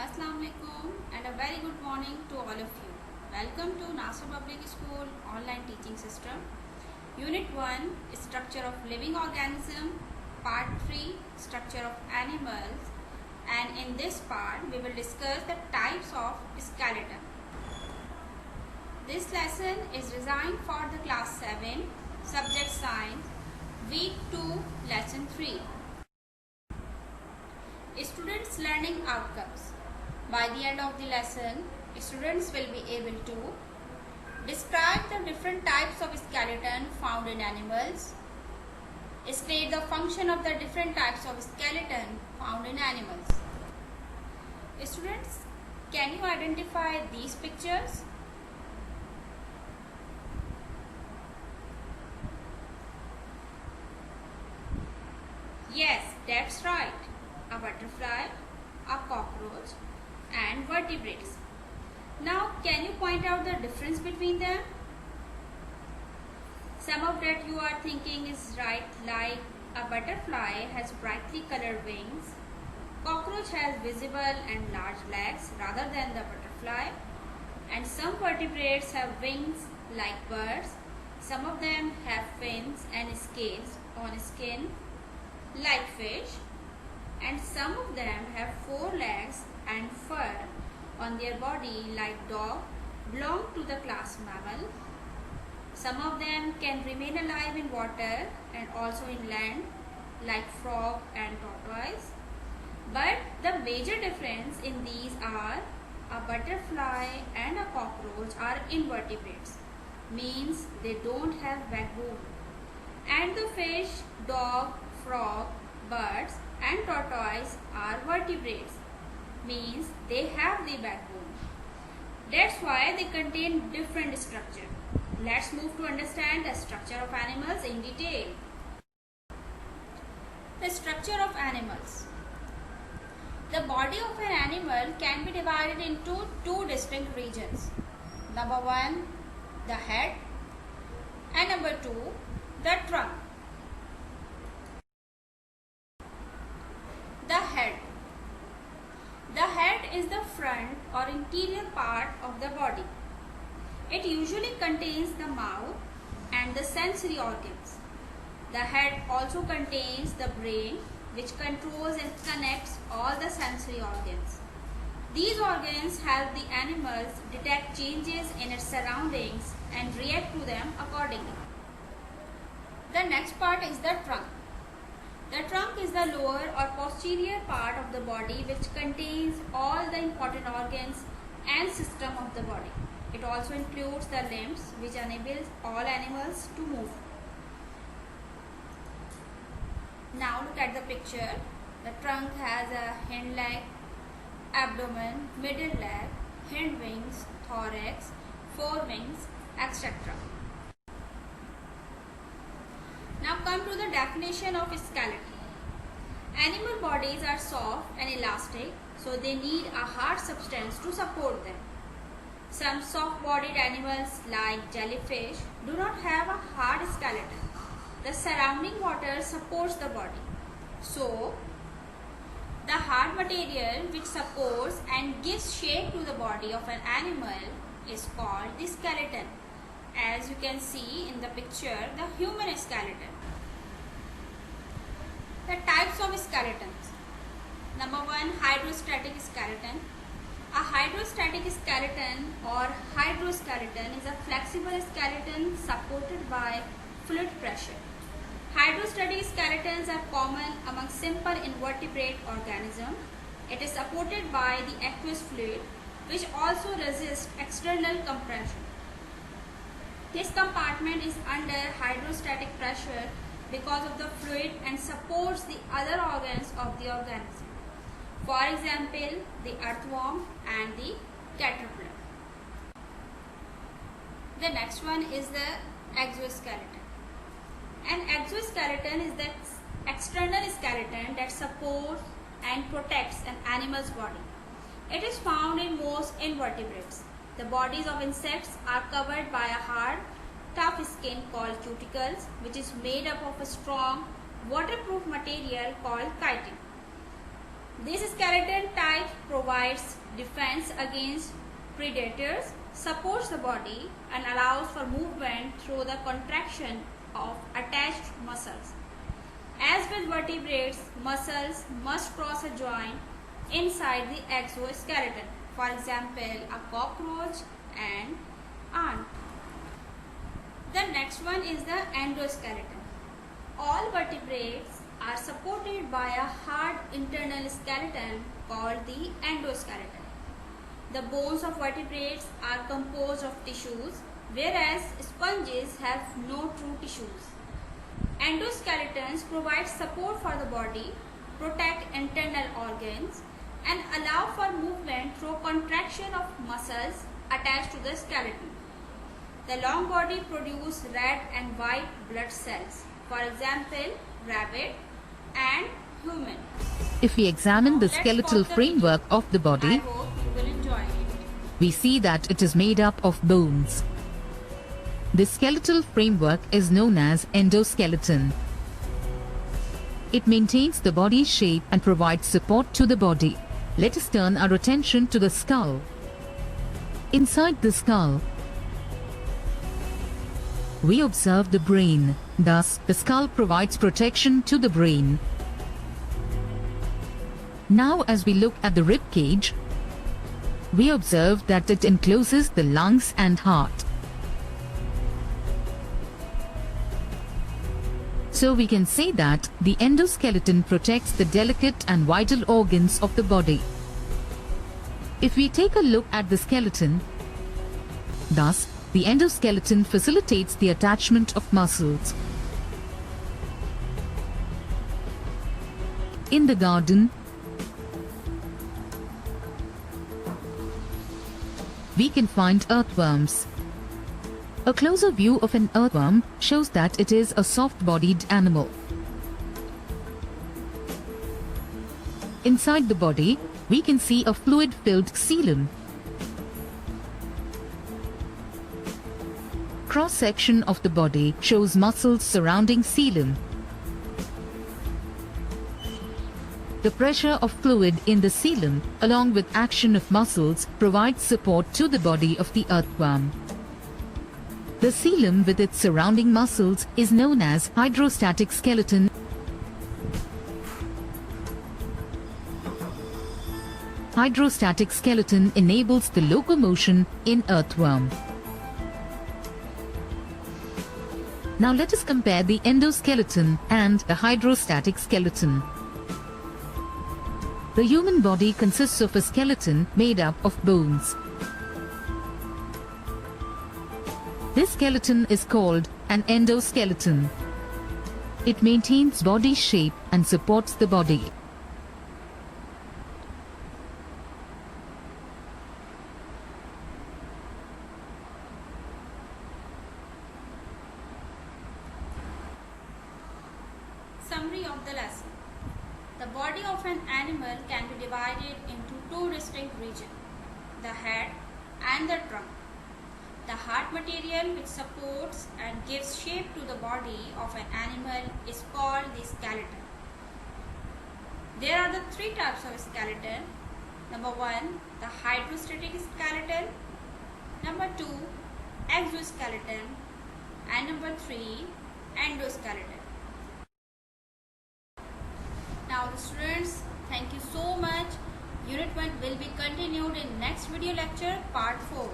Assalamu alaikum and a very good morning to all of you. Welcome to Nasser Public School online teaching system. Unit 1 Structure of Living Organism, Part 3 Structure of Animals, and in this part we will discuss the types of skeleton. This lesson is designed for the class 7 subject science week 2 lesson 3. Students' learning outcomes. By the end of the lesson, students will be able to describe the different types of skeleton found in animals, state the function of the different types of skeleton found in animals. Students, can you identify these pictures? Yes, that's right. A butterfly, a cockroach, and vertebrates. Now, can you point out the difference between them? Some of that you are thinking is right, like a butterfly has brightly colored wings, cockroach has visible and large legs rather than the butterfly, and some vertebrates have wings like birds. Some of them have fins and scales on skin like fish, and some of them have 4 legs and fur on their body like dog, belong to the class mammal. Some of them can remain alive in water and also in land like frog and tortoise. But the major difference in these are a butterfly and a cockroach are invertebrates, means they don't have backbone, and the fish, dog, frog, birds and tortoise are vertebrates, means they have the backbone. That's why they contain different structure. Let's move to understand the structure of animals in detail. The structure of animals. The body of an animal can be divided into 2 distinct regions. Number 1, the head, and number 2, the trunk. The head. The head is the front or interior part of the body. It usually contains the mouth and the sensory organs. The head also contains the brain, which controls and connects all the sensory organs. These organs help the animals detect changes in its surroundings and react to them accordingly. The next part is the trunk. The trunk is the lower or posterior part of the body which contains all the important organs and system of the body. It also includes the limbs which enables all animals to move. Now look at the picture. The trunk has a hind leg, abdomen, middle leg, hind wings, thorax, forewings, etc. Now come to the definition of skeleton. Animal bodies are soft and elastic, so they need a hard substance to support them. Some soft-bodied animals like jellyfish do not have a hard skeleton. The surrounding water supports the body. So, the hard material which supports and gives shape to the body of an animal is called the skeleton. As you can see in the picture, the human skeleton. The types of skeletons. Number 1, hydrostatic skeleton. A hydrostatic skeleton or hydroskeleton is a flexible skeleton supported by fluid pressure. Hydrostatic skeletons are common among simple invertebrate organisms. It is supported by the aqueous fluid, which also resists external compression. This compartment is under hydrostatic pressure because of the fluid and supports the other organs of the organism. For example, the earthworm and the caterpillar. The next one is the exoskeleton. An exoskeleton is the external skeleton that supports and protects an animal's body. It is found in most invertebrates. The bodies of insects are covered by a hard, tough skin called cuticles, which is made up of a strong, waterproof material called chitin. These skeleton types provides defense against predators, supports the body, and allows for movement through the contraction of attached muscles. As with vertebrates, muscles must cross a joint inside the exoskeleton. For example, a cockroach and ant. The next one is the endoskeleton. All vertebrates are supported by a hard internal skeleton called the endoskeleton. The bones of vertebrates are composed of tissues, whereas sponges have no true tissues. Endoskeletons provide support for the body, protect internal organs, and allow for movement through contraction of muscles attached to the skeleton. The long body produces red and white blood cells, for example, rabbit and human. If we examine the skeletal framework of the I body, hope you will enjoy it. we see that it is made up of bones. The skeletal framework is known as endoskeleton. It maintains the body's shape and provides support to the body. Let us turn our attention to the skull. Inside the skull, we observe the brain. Thus, the skull provides protection to the brain. Now, as we look at the rib cage, we observe that it encloses the lungs and heart. So we can say that the endoskeleton protects the delicate and vital organs of the body. If we take a look at the skeleton, thus, the endoskeleton facilitates the attachment of muscles. In the garden, we can find earthworms. A closer view of an earthworm shows that it is a soft-bodied animal. Inside the body, we can see a fluid-filled coelom. Cross-section of the body shows muscles surrounding coelom. The pressure of fluid in the coelom, along with action of muscles, provides support to the body of the earthworm. The coelom with its surrounding muscles is known as hydrostatic skeleton. Hydrostatic skeleton enables the locomotion in earthworm. Now let us compare the endoskeleton and the hydrostatic skeleton. The human body consists of a skeleton made up of bones. This skeleton is called an endoskeleton. It maintains body shape and supports the body. Summary of the lesson. The body of an animal can be divided into two distinct regions, the head and the trunk. The hard material which supports and gives shape to the body of an animal is called the skeleton. There are the three types of skeleton. Number 1, the hydrostatic skeleton. Number 2, exoskeleton. And number 3, endoskeleton. Now students, thank you so much. Unit 1 will be continued in next video lecture part 4.